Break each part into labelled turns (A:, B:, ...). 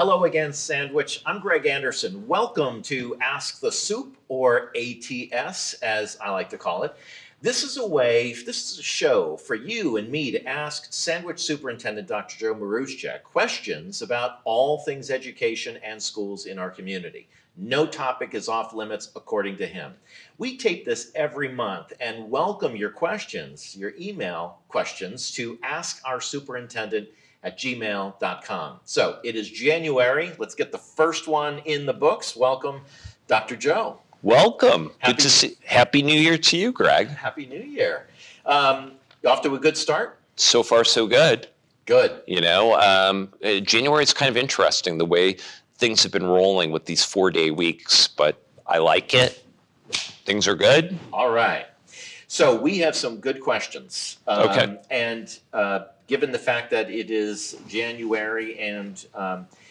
A: Hello again, Sandwich. I'm Greg Anderson. Welcome to Ask the Sup, or ATS, as I like to call it. This is a show for you and me to ask Sandwich Superintendent Dr. Joe Maruszczak questions about all things education and schools in our community. No topic is off limits according to him. We tape this every month and welcome your questions, your email questions, to askoursuperintendent@gmail.com. So it is January. Let's get the first one in the books. Welcome, Dr. Joe.
B: Welcome. Good to see. Happy New Year to you, Greg.
A: Happy New Year. Off to a good start?
B: So far, so good.
A: Good.
B: January is kind of interesting, the way things have been rolling with these 4-day weeks, but I like it. Things are good.
A: All right. So we have some good questions.
B: Okay.
A: And given the fact that it is January and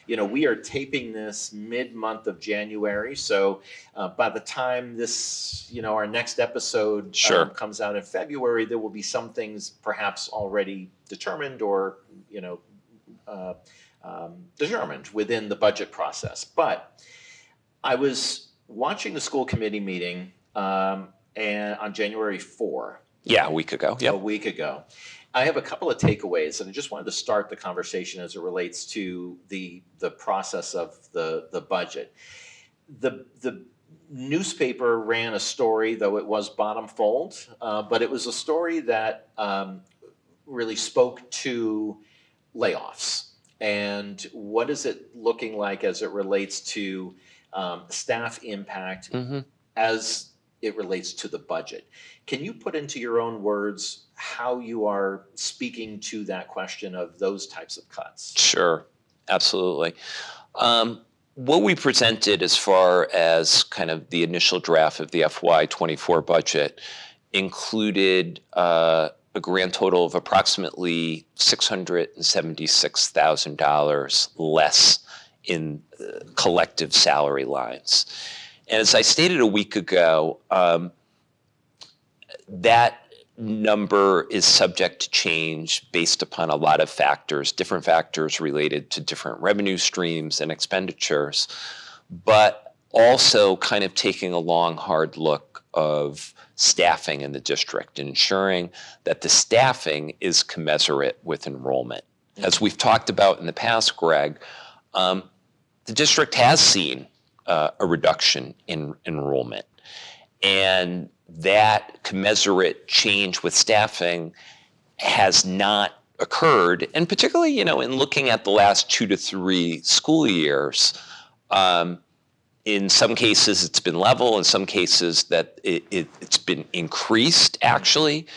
A: we are taping this mid-month of January, so by the time this, our next episode comes out in February, there will be some things perhaps already determined or, determined within the budget process. But I was watching the school committee meeting and on January 4.
B: Yeah, a week ago. Yep.
A: A week ago. I have a couple of takeaways, and I just wanted to start the conversation as it relates to the process of the budget. The newspaper ran a story, though it was bottom fold, but it was a story that really spoke to layoffs. And what is it looking like as it relates to staff impact as it relates to the budget? Can you put into your own words how you are speaking to that question of those types of cuts?
B: Sure, absolutely. What we presented as far as kind of the initial draft of the FY24 budget included a grand total of approximately $676,000 less in collective salary lines. And as I stated a week ago, that number is subject to change based upon a lot of factors, different factors related to different revenue streams and expenditures, but also kind of taking a long, hard look of staffing in the district and ensuring that the staffing is commensurate with enrollment. As we've talked about in the past, Greg, the district has seen a reduction in enrollment, and that commensurate change with staffing has not occurred. And particularly, in looking at the last 2 to 3 school years, in some cases it's been level, in some cases that it's been increased actually.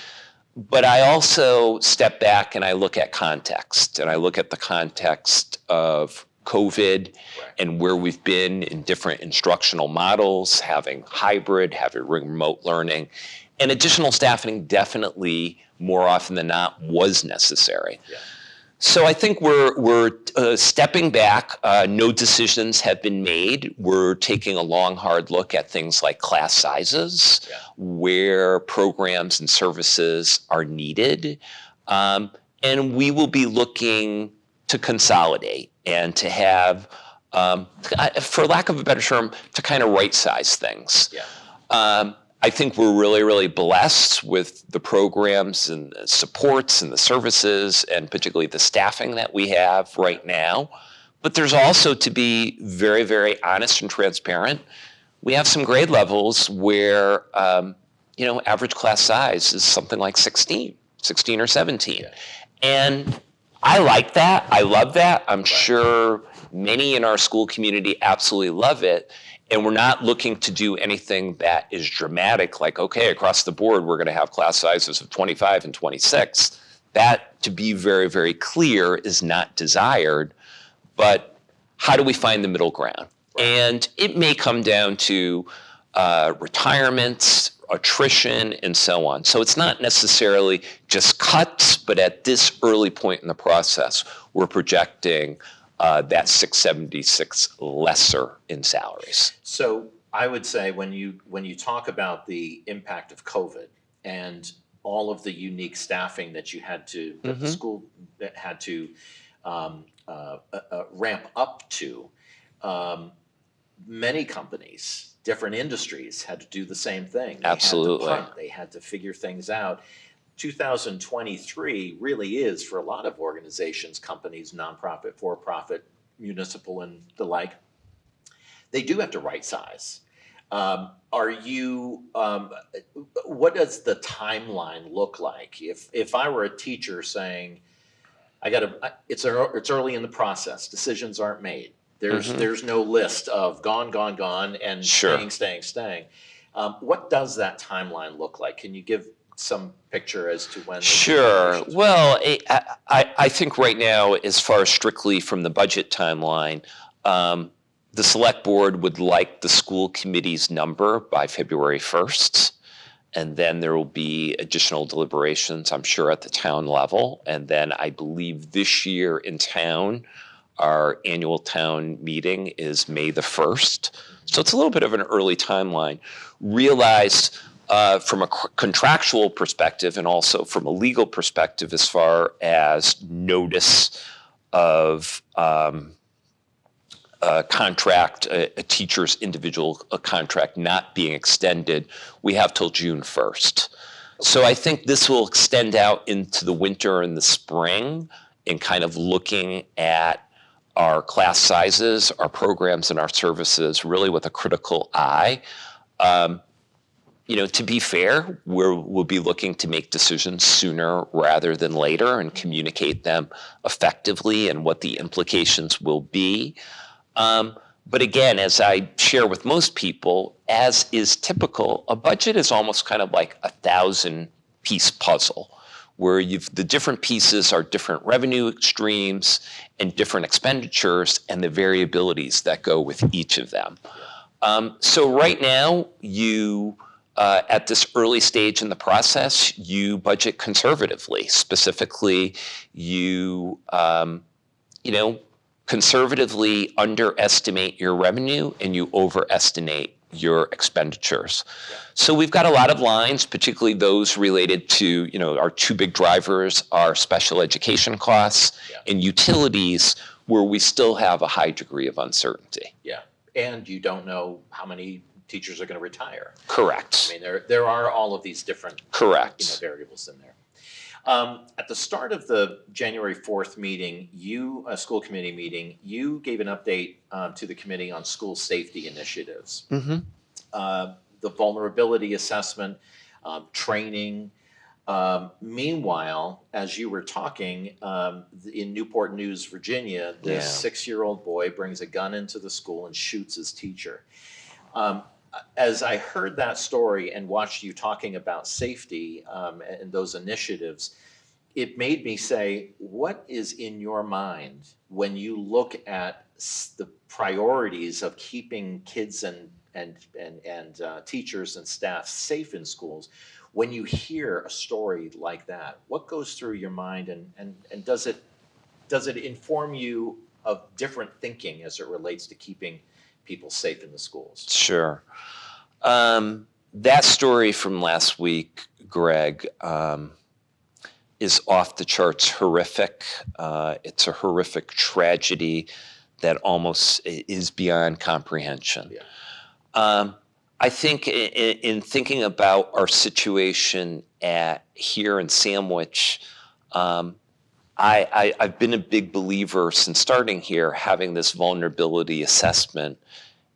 B: But I also step back and I look at context, and I look at the context of COVID and where we've been in different instructional models, having hybrid, having remote learning, and additional staffing definitely more often than not was necessary. Yeah. So I think we're stepping back. No decisions have been made. We're taking a long, hard look at things like class sizes, where programs and services are needed, and we will be looking to consolidate and to have, for lack of a better term, to kind of right-size things. Yeah. I think we're really, really blessed with the programs and the supports and the services and particularly the staffing that we have right now. But there's also, to be very, very honest and transparent, we have some grade levels where, average class size is something like 16 or 17. Yeah. And I like that. I love that. I'm sure many in our school community absolutely love it. And we're not looking to do anything that is dramatic, like, okay, across the board, we're going to have class sizes of 25 and 26. That, to be very, very clear, is not desired. But how do we find the middle ground? And it may come down to retirements, attrition, and so on. So it's not necessarily just cuts, but at this early point in the process, we're projecting that 676 lesser in salaries.
A: So I would say when you talk about the impact of COVID and all of the unique staffing that you had to, that the school had to ramp up to. Many companies, different industries had to do the same thing.
B: Absolutely.
A: Had to punt, they had to figure things out. 2023 really is, for a lot of organizations, companies, nonprofit, for-profit, municipal, and the like, they do have to right size. What does the timeline look like? If I were a teacher saying, it's early in the process, decisions aren't made. There's no list of gone, and
B: Sure.
A: staying. What does that timeline look like? Can you give some picture as to when?
B: Sure. Well, I think right now, as far as strictly from the budget timeline, the select board would like the school committee's number by February 1st. And then there will be additional deliberations, I'm sure, at the town level. And then I believe this year in town, our annual town meeting is May the 1st. So it's a little bit of an early timeline. Realize from a contractual perspective and also from a legal perspective, as far as notice of contract, a teacher's individual contract not being extended, we have till June 1st. So I think this will extend out into the winter and the spring in kind of looking at our class sizes, our programs, and our services really with a critical eye. To be fair, we'll be looking to make decisions sooner rather than later and communicate them effectively and what the implications will be. But again, as I share with most people, as is typical, a budget is almost kind of like a 1,000-piece puzzle, where the different pieces are different revenue streams and different expenditures and the variabilities that go with each of them. So right now, at this early stage in the process, you budget conservatively. Specifically, you conservatively underestimate your revenue and you overestimate your expenditures. So we've got a lot of lines, particularly those related to, our two big drivers are special education costs and utilities, where we still have a high degree of uncertainty.
A: Yeah, and you don't know how many teachers are going to retire.
B: Correct.
A: I mean, there are all of these different variables in there. At the start of the January 4th meeting, a school committee meeting, you gave an update to the committee on school safety initiatives.
B: Mm-hmm.
A: The vulnerability assessment, training. Meanwhile, as you were talking, in Newport News, Virginia, this 6-year-old boy brings a gun into the school and shoots his teacher. As I heard that story and watched you talking about safety and those initiatives, it made me say, what is in your mind when you look at the priorities of keeping kids and teachers and staff safe in schools? When you hear a story like that, what goes through your mind, and does it inform you of different thinking as it relates to keeping people safe in the schools?
B: Sure. That story from last week, Greg, is off the charts horrific. It's a horrific tragedy that almost is beyond comprehension.
A: Yeah.
B: I think in thinking about our situation here in Sandwich, I've been a big believer since starting here, having this vulnerability assessment,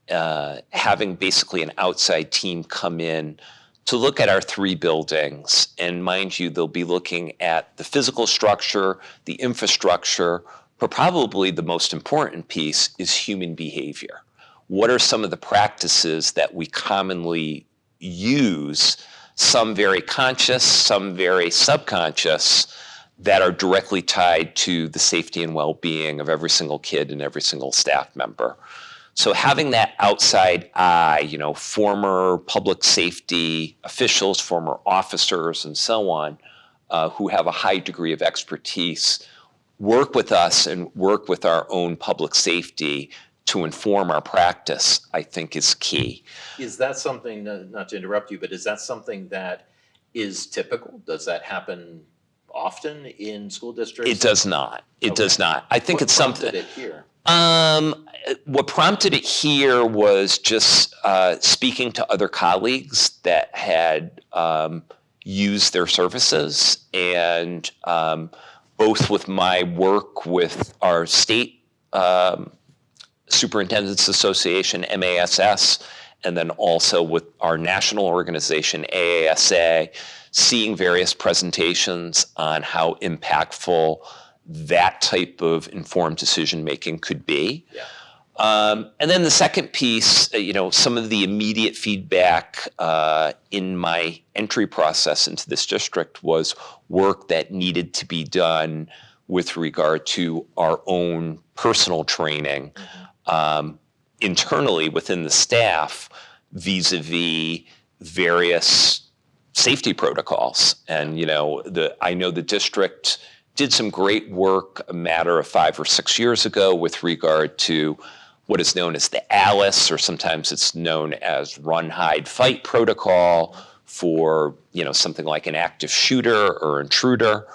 B: having basically an outside team come in to look at our 3 buildings. And mind you, they'll be looking at the physical structure, the infrastructure, but probably the most important piece is human behavior. What are some of the practices that we commonly use, some very conscious, some very subconscious, that are directly tied to the safety and well-being of every single kid and every single staff member? So having that outside eye, former public safety officials, former officers, and so on, who have a high degree of expertise, work with us and work with our own public safety to inform our practice, I think is key.
A: Is that something, not to interrupt you, but is that something that is typical? Does that happen often in school districts?
B: It does not. It does not. I think it's
A: What
B: something.
A: prompted it here?
B: What prompted it here was just speaking to other colleagues that had used their services, and both with my work with our state Superintendents Association, MASS, and then also with our national organization, AASA, seeing various presentations on how impactful that type of informed decision-making could be.
A: Yeah.
B: And then the second piece, some of the immediate feedback in my entry process into this district was work that needed to be done with regard to our own personal training internally within the staff vis-a-vis various safety protocols. And, I know the district did some great work a matter of 5 or 6 years ago with regard to what is known as the ALICE, or sometimes it's known as Run, Hide, Fight protocol for, something like an active shooter or intruder.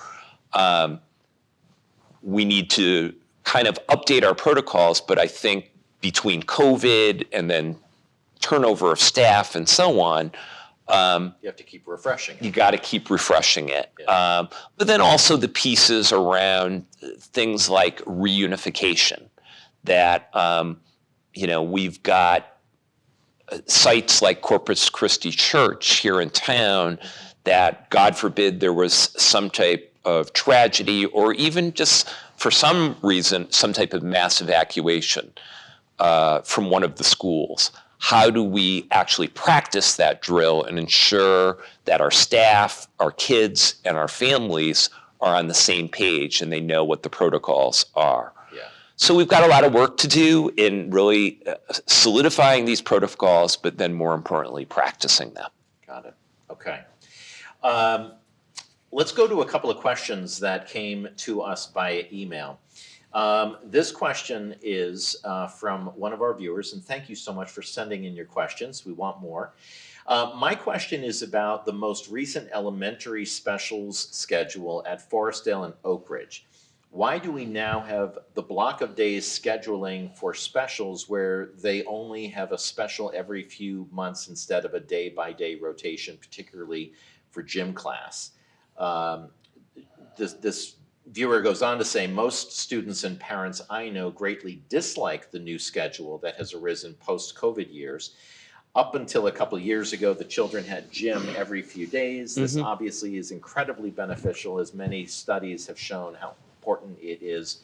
B: We need to kind of update our protocols, but I think between COVID and then turnover of staff and so on,
A: you have to keep refreshing it.
B: You got to keep refreshing it.
A: Yeah.
B: But then also the pieces around things like reunification, that, we've got sites like Corpus Christi Church here in town that, God forbid, there was some type of tragedy or even just for some reason, some type of mass evacuation from one of the schools. How do we actually practice that drill and ensure that our staff, our kids, and our families are on the same page and they know what the protocols are?
A: Yeah.
B: So we've got a lot of work to do in really solidifying these protocols, but then more importantly, practicing them.
A: Got it. Okay. Let's go to a couple of questions that came to us by email. This question is from one of our viewers, and thank you so much for sending in your questions. We want more. My question is about the most recent elementary specials schedule at Forestdale and Oak Ridge. Why do we now have the block of days scheduling for specials where they only have a special every few months instead of a day-by-day rotation, particularly for gym class? This viewer goes on to say, most students and parents I know greatly dislike the new schedule that has arisen post-COVID years. Up until a couple of years ago, the children had gym every few days. This obviously is incredibly beneficial, as many studies have shown how important it is,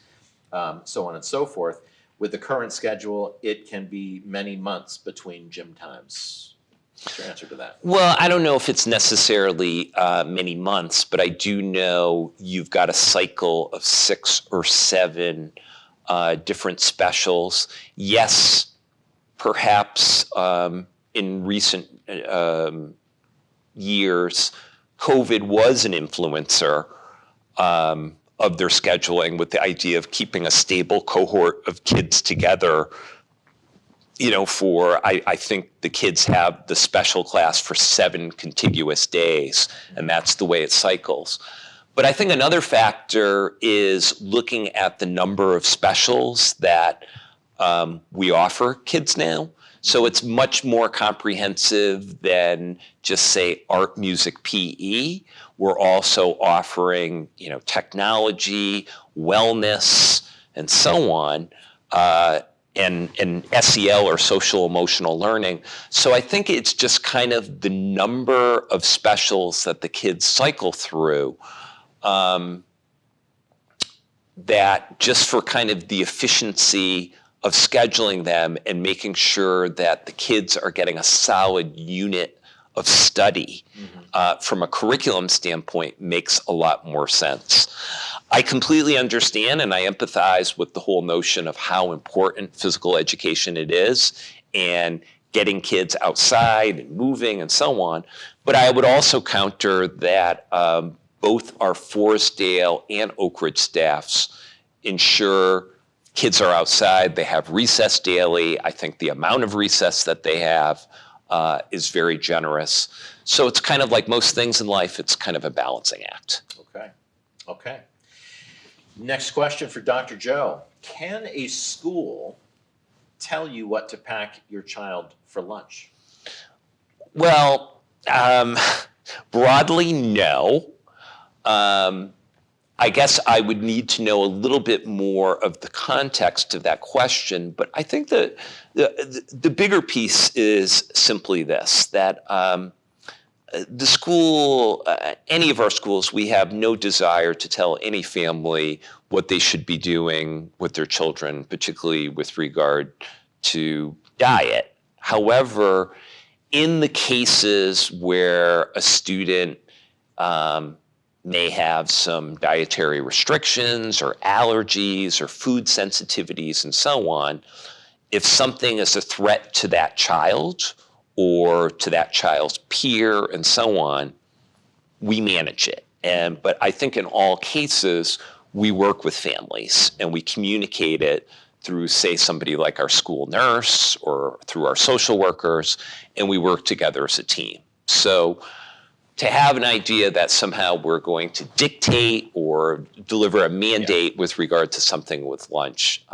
A: so on and so forth. With the current schedule, it can be many months between gym times. What's your answer to that?
B: Well, I don't know if it's necessarily many months, but I do know you've got a cycle of 6 or 7 different specials. Yes, perhaps in recent years, COVID was an influencer of their scheduling, with the idea of keeping a stable cohort of kids together. I think the kids have the special class for 7 contiguous days, and that's the way it cycles. But I think another factor is looking at the number of specials that we offer kids now. So it's much more comprehensive than just, say, art, music, PE. We're also offering, technology, wellness, and so on. And SEL, or social emotional learning. So I think it's just kind of the number of specials that the kids cycle through, that just for kind of the efficiency of scheduling them and making sure that the kids are getting a solid unit of study from a curriculum standpoint makes a lot more sense. I completely understand and I empathize with the whole notion of how important physical education it is and getting kids outside and moving and so on. But I would also counter that both our Forestdale and Oak Ridge staffs ensure kids are outside, they have recess daily. I think the amount of recess that they have is very generous. So it's kind of like most things in life, it's kind of a balancing act.
A: Okay. Okay. Next question for Dr. Joe. Can a school tell you what to pack your child for lunch?
B: Well, broadly, no. I guess I would need to know a little bit more of the context of that question, but I think that the bigger piece is simply this, that the school, any of our schools, we have no desire to tell any family what they should be doing with their children, particularly with regard to diet. However, in the cases where a student may have some dietary restrictions or allergies or food sensitivities and so on, if something is a threat to that child or to that child's peer and so on, we manage it. But I think in all cases, we work with families and we communicate it through, say, somebody like our school nurse or through our social workers, and we work together as a team. So to have an idea that somehow we're going to dictate or deliver a mandate with regard to something with lunch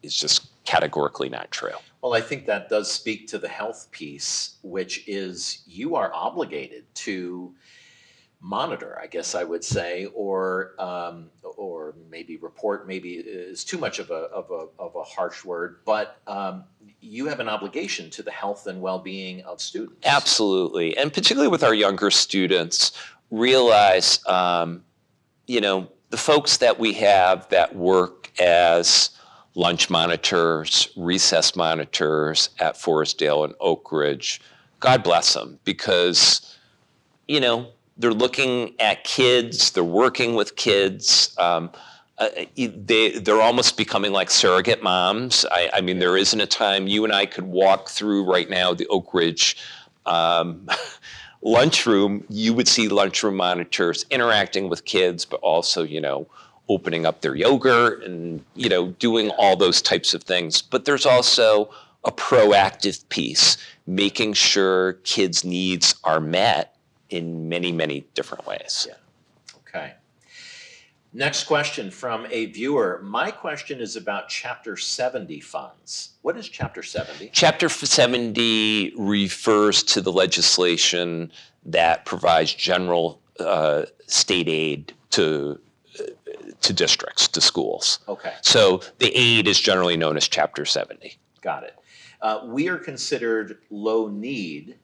B: is just categorically not true.
A: Well, I think that does speak to the health piece, which is you are obligated to monitor, I guess I would say, or maybe report. Maybe is too much of a harsh word, but you have an obligation to the health and well-being of students.
B: Absolutely, and particularly with our younger students, realize the folks that we have that work as lunch monitors, recess monitors at Forestdale and Oak Ridge. God bless them, because they're looking at kids, they're working with kids. They're almost becoming like surrogate moms. I mean, there isn't a time you and I could walk through right now the Oak Ridge lunchroom. You would see lunchroom monitors interacting with kids, but also, opening up their yogurt and, doing all those types of things. But there's also a proactive piece, making sure kids' needs are met in many, many different ways.
A: Yeah. Okay. Next question from a viewer. My question is about Chapter 70 funds. What is Chapter 70?
B: Chapter 70 refers to the legislation that provides general state aid to districts, to schools.
A: Okay.
B: So the aid is generally known as Chapter 70.
A: Got it. We are considered low need,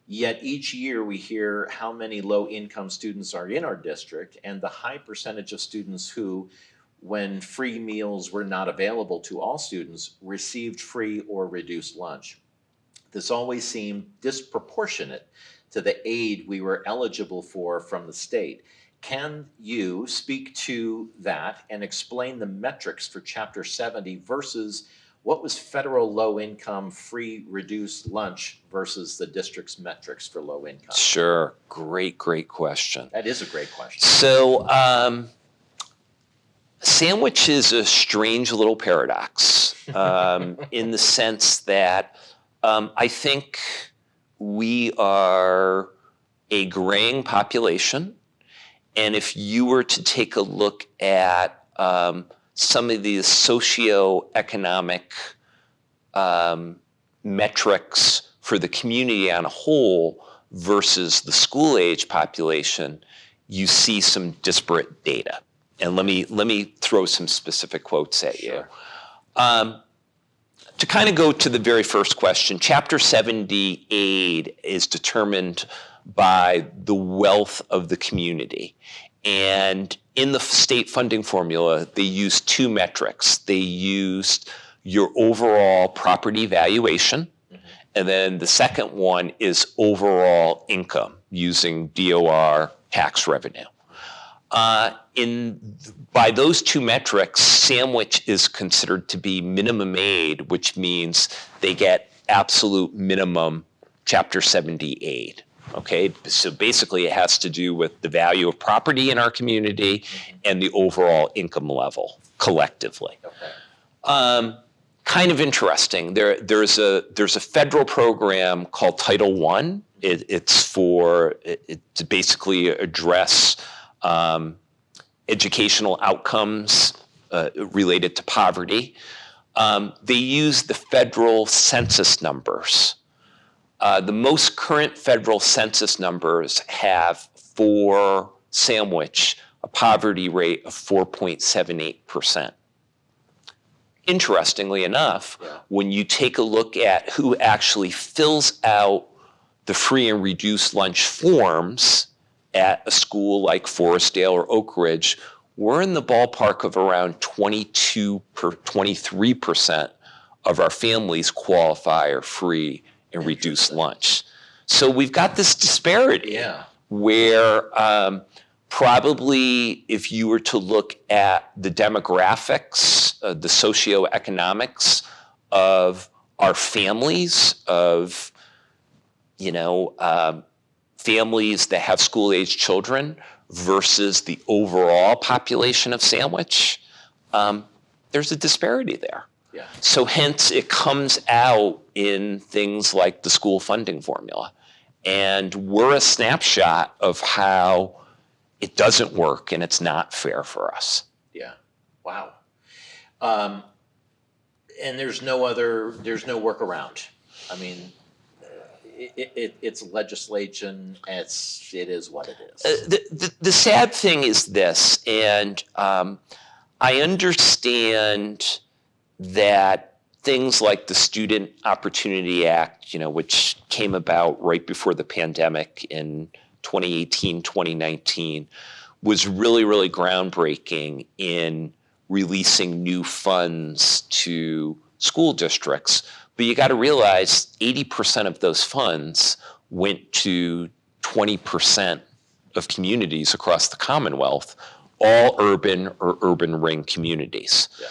A: yet each year we hear how many low-income students are in our district and the high percentage of students who, when free meals were not available to all students, received free or reduced lunch. This always seemed disproportionate to the aid we were eligible for from the state. Can you speak to that and explain the metrics for Chapter 70 versus what was federal low-income free reduced lunch versus the district's metrics for low income?
B: Sure. Great question.
A: That is a great question.
B: So sandwich is a strange little paradox in the sense that I think we are a graying population. And if you were to take a look at some of these socioeconomic metrics for the community on a whole versus the school age population, you see some disparate data. And let me throw some specific quotes at you.
A: Sure.
B: To kind of go to the very first question, Chapter 70 aid is determined by the wealth of the community. And in the state funding formula, they used two metrics. They used your overall property valuation, and then the second one is overall income using DOR tax revenue. By those two metrics, sandwich is considered to be minimum aid, which means they get absolute minimum Chapter 70 aid. Okay, so basically it has to do with the value of property in our community and the overall income level collectively.
A: Okay.
B: Kind of interesting. There's a federal program called Title I. It's to basically address educational outcomes related to poverty. They use the federal census numbers. The most current federal census numbers have for Sandwich a poverty rate of 4.78%. Interestingly enough, when you take a look at who actually fills out the free and reduced lunch forms at a school like Forestdale or Oak Ridge, we're in the ballpark of around 23% of our families qualify or free and reduced lunch. So we've got this disparity where probably if you were to look at the demographics, the socioeconomics of our families, of families that have school-age children versus the overall population of Sandwich, there's a disparity there.
A: Yeah.
B: So hence it comes out in things like the school funding formula. And we're a snapshot of how it doesn't work and it's not fair for us.
A: Yeah. Wow. And there's no workaround. I mean, it's legislation. It is what it is.
B: The sad thing is this, and I understand that things like the Student Opportunity Act, which came about right before the pandemic in 2018, 2019, was really, really groundbreaking in releasing new funds to school districts. But you got to realize 80% of those funds went to 20% of communities across the Commonwealth, all urban or urban ring communities.
A: Yeah.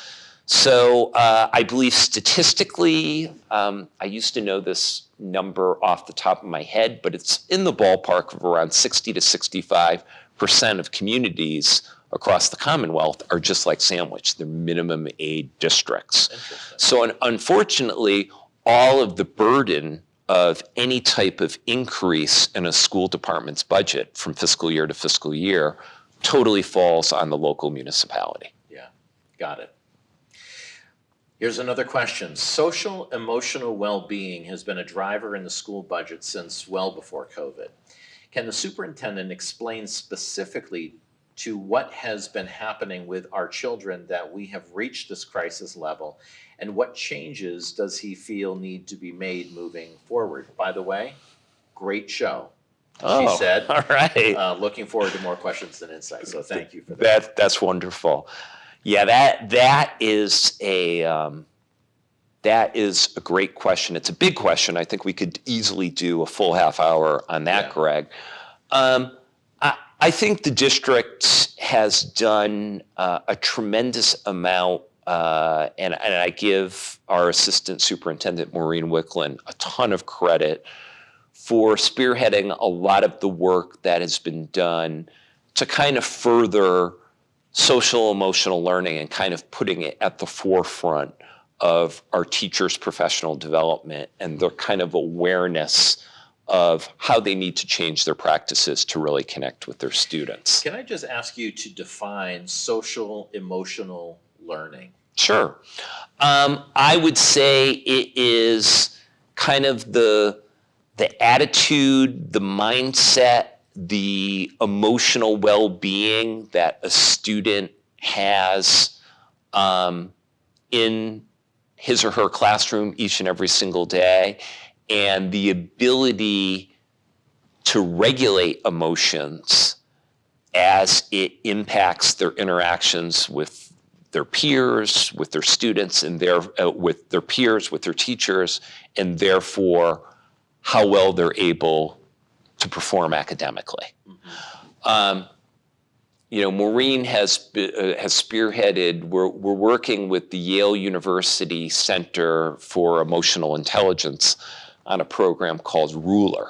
B: So I believe statistically, I used to know this number off the top of my head, but it's in the ballpark of around 60 to 65% of communities across the Commonwealth are just like Sandwich. They're minimum aid districts. So unfortunately, all of the burden of any type of increase in a school department's budget from fiscal year to fiscal year totally falls on the local municipality.
A: Yeah, got it. Here's another question. Social emotional well-being has been a driver in the school budget since well before COVID. Can the superintendent explain specifically to what has been happening with our children that we have reached this crisis level, and what changes does he feel need to be made moving forward? By the way, great show, she said.
B: All right.
A: Looking forward to more questions and insights, so thank you for that.
B: That's wonderful. Yeah, that is a great question. It's a big question. I think we could easily do a full half hour on that, Greg. I think the district has done a tremendous amount, and I give our assistant superintendent, Maureen Wicklund, a ton of credit for spearheading a lot of the work that has been done to kind of further social emotional learning and kind of putting it at the forefront of our teachers' professional development and their kind of awareness of how they need to change their practices to really connect with their students.
A: Can I just ask you to define social emotional learning?
B: Sure. I would say it is kind of the attitude, the mindset, the emotional well-being that a student has in his or her classroom each and every single day, and the ability to regulate emotions as it impacts their interactions with their peers, with their students, and with their peers, with their teachers, and therefore how well they're able to perform academically. Mm-hmm. Maureen has spearheaded, we're working with the Yale University Center for Emotional Intelligence on a program called RULER.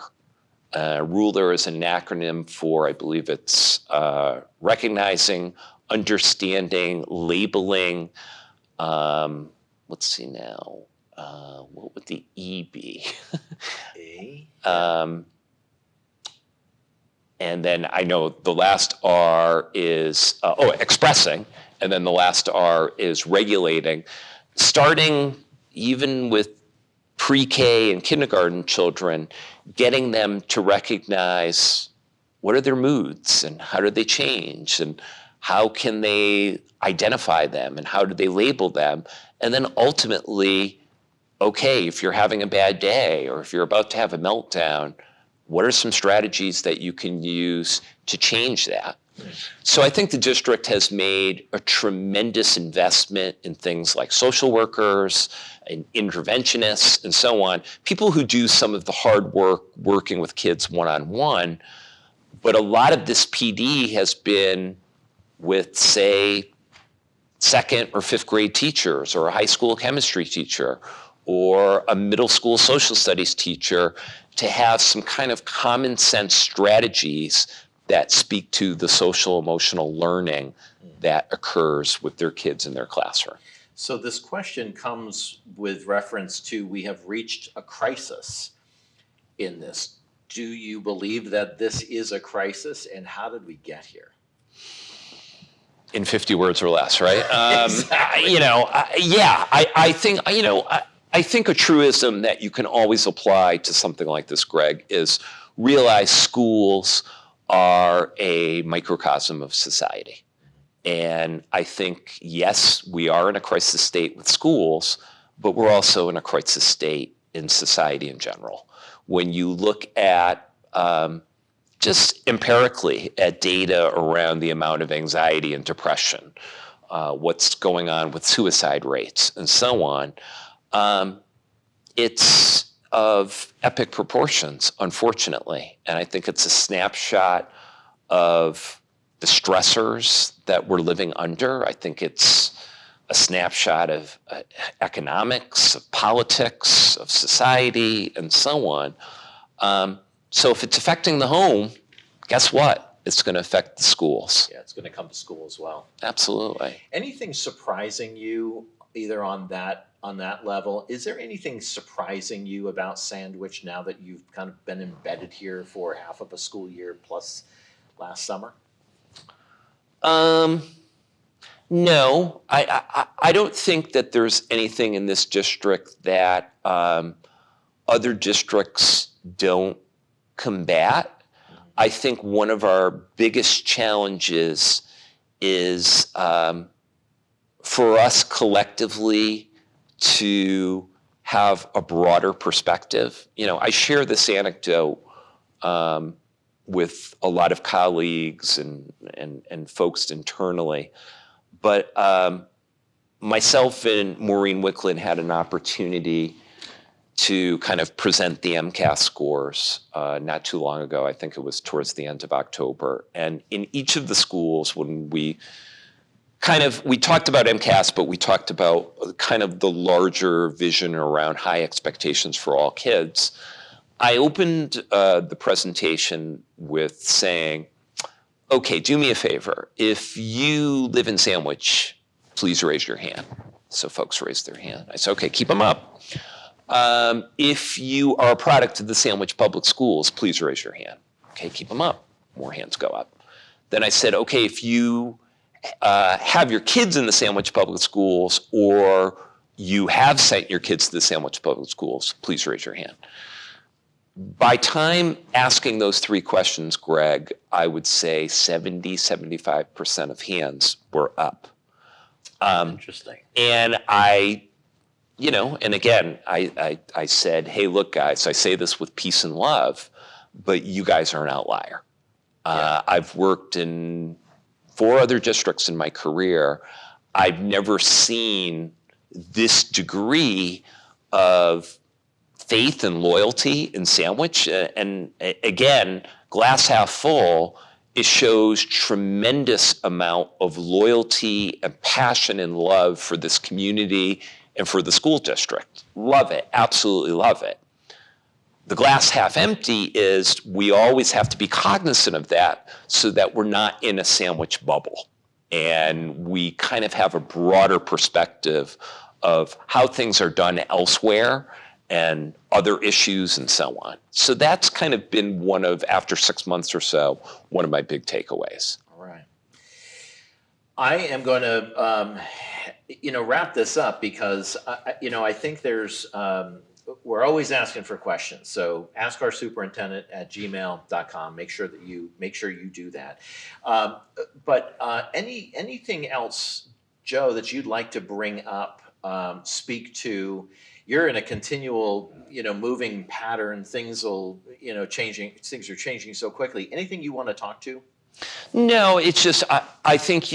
B: RULER is an acronym for, I believe it's recognizing, understanding, labeling, let's see now, what would the E be? And then I know the last R is, expressing. And then the last R is regulating. Starting even with pre-K and kindergarten children, getting them to recognize what are their moods and how do they change and how can they identify them and how do they label them? And then ultimately, okay, if you're having a bad day or if you're about to have a meltdown, what are some strategies that you can use to change that? So I think the district has made a tremendous investment in things like social workers and interventionists and so on, people who do some of the hard work working with kids one-on-one. But a lot of this PD has been with, say, second or fifth grade teachers or a high school chemistry teacher or a middle school social studies teacher to have some kind of common sense strategies that speak to the social emotional learning that occurs with their kids in their classroom.
A: So this question comes with reference to we have reached a crisis in this. Do you believe that this is a crisis, and how did we get here?
B: In 50 words or less, right?
A: Exactly.
B: I think a truism that you can always apply to something like this, Greg, is realize schools are a microcosm of society. And I think, yes, we are in a crisis state with schools, but we're also in a crisis state in society in general. When you look at just empirically at data around the amount of anxiety and depression, what's going on with suicide rates and so on, it's of epic proportions, unfortunately. And I think it's a snapshot of the stressors that we're living under. I think it's a snapshot of economics, of politics, of society, and so on. So if it's affecting the home, guess what? It's going to affect the schools.
A: Yeah, it's going to come to school as well.
B: Absolutely.
A: Anything surprising you either on that level? Is there anything surprising you about Sandwich now that you've kind of been embedded here for half of a school year plus last summer?
B: No, I don't think that there's anything in this district that other districts don't combat. I think one of our biggest challenges is for us collectively to have a broader perspective. I share this anecdote with a lot of colleagues and folks internally. But myself and Maureen Wicklund had an opportunity to kind of present the MCAS scores not too long ago. I think it was towards the end of October. And in each of the schools, when we talked about MCAS, but we talked about kind of the larger vision around high expectations for all kids. I opened the presentation with saying, okay, do me a favor. If you live in Sandwich, please raise your hand. So folks raised their hand. I said, okay, keep them up. If you are a product of the Sandwich Public Schools, please raise your hand. Okay, keep them up. More hands go up. Then I said, okay, if you have your kids in the Sandwich Public Schools or you have sent your kids to the Sandwich Public Schools, please raise your hand. By time asking those three questions, Greg, I would say 70-75% of hands were up.
A: Interesting.
B: And I said, hey, look, guys, I say this with peace and love, but you guys are an outlier.
A: Yeah.
B: I've worked in 4 other districts in my career. I've never seen this degree of faith and loyalty in Sandwich. And again, glass half full, it shows tremendous amount of loyalty and passion and love for this community and for the school district. Love it, absolutely love it. The glass half empty is we always have to be cognizant of that so that we're not in a Sandwich bubble. And we kind of have a broader perspective of how things are done elsewhere and other issues and so on. So that's kind of been after 6 months or so, one of my big takeaways.
A: All right. I am going to, wrap this up because, I think we're always asking for questions. So askoursuperintendent@gmail.com. Make sure you do that. But anything else, Joe, that you'd like to bring up, speak to? You're in a continual, moving pattern. Things are changing so quickly. Anything you want to talk to?
B: No, it's just, I think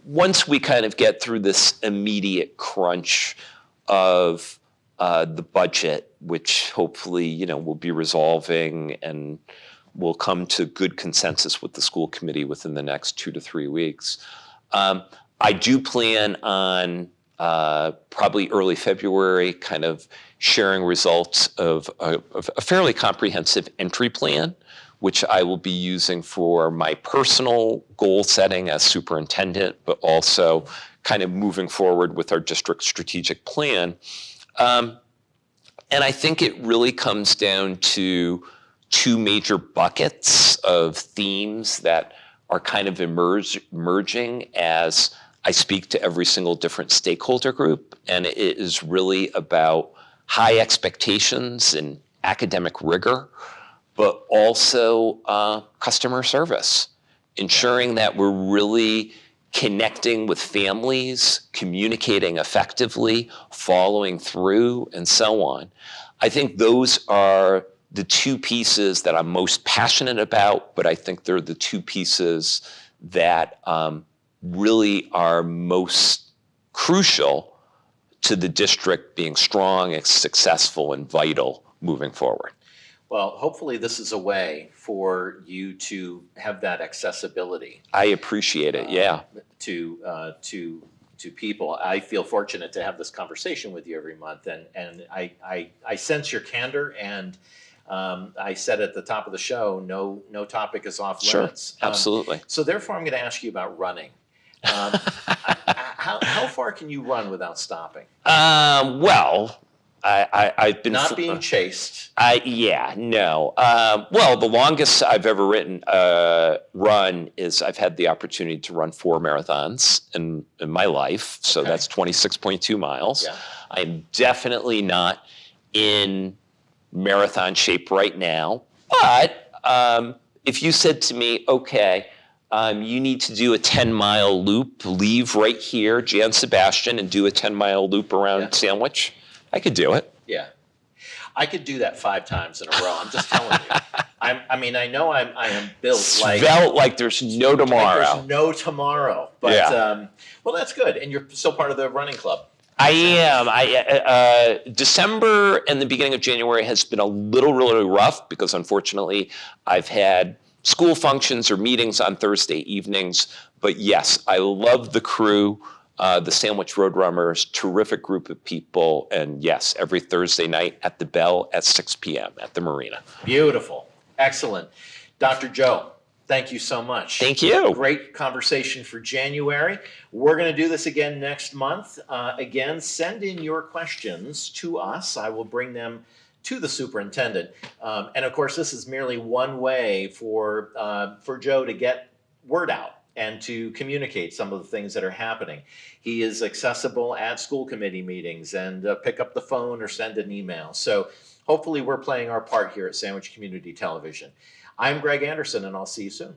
B: once we kind of get through this immediate crunch of the budget, which hopefully, will be resolving and will come to good consensus with the school committee within the next 2 to 3 weeks. I do plan on probably early February, kind of sharing results of a fairly comprehensive entry plan, which I will be using for my personal goal setting as superintendent, but also kind of moving forward with our district strategic plan. And I think it really comes down to 2 major buckets of themes that are kind of emerging as I speak to every single different stakeholder group. And it is really about high expectations and academic rigor, but also customer service, ensuring that we're really connecting with families, communicating effectively, following through, and so on. I think those are the 2 pieces that I'm most passionate about, but I think they're the 2 pieces that really are most crucial to the district being strong and successful and vital moving forward.
A: Well, hopefully this is a way for you to have that accessibility.
B: I appreciate it, yeah.
A: To people. I feel fortunate to have this conversation with you every month, and I sense your candor, and I said at the top of the show, no topic is off limits.
B: Sure, absolutely.
A: So therefore, I'm going to ask you about running. How far can you run without stopping?
B: Well, I've been
A: not being chased.
B: No. Well, the longest I've ever run is I've had the opportunity to run 4 marathons in my life. So
A: Okay.
B: that's 26.2 miles.
A: Yeah.
B: I'm definitely not in marathon shape right now. But if you said to me, okay, you need to do a 10-mile loop, leave right here, Jan Sebastian, and do a 10-mile loop around Sandwich, I could do it.
A: Yeah. I could do that 5 times in a row. I'm just telling you. I know I am built
B: like there's no tomorrow.
A: Like there's no tomorrow. But well, that's good. And you're still part of the running club.
B: I am. December and the beginning of January has been a really rough because unfortunately I've had school functions or meetings on Thursday evenings. But yes, I love the crew. The Sandwich Roadrunners, terrific group of people. And yes, every Thursday night at the Bell at 6 p.m. at the Marina.
A: Beautiful. Excellent. Dr. Joe, thank you so much.
B: Thank you.
A: Great conversation for January. We're going to do this again next month. Again, send in your questions to us. I will bring them to the superintendent. And of course, this is merely one way for Joe to get word out and to communicate some of the things that are happening. He is accessible at school committee meetings and pick up the phone or send an email. So hopefully we're playing our part here at Sandwich Community Television. I'm Greg Anderson, and I'll see you soon.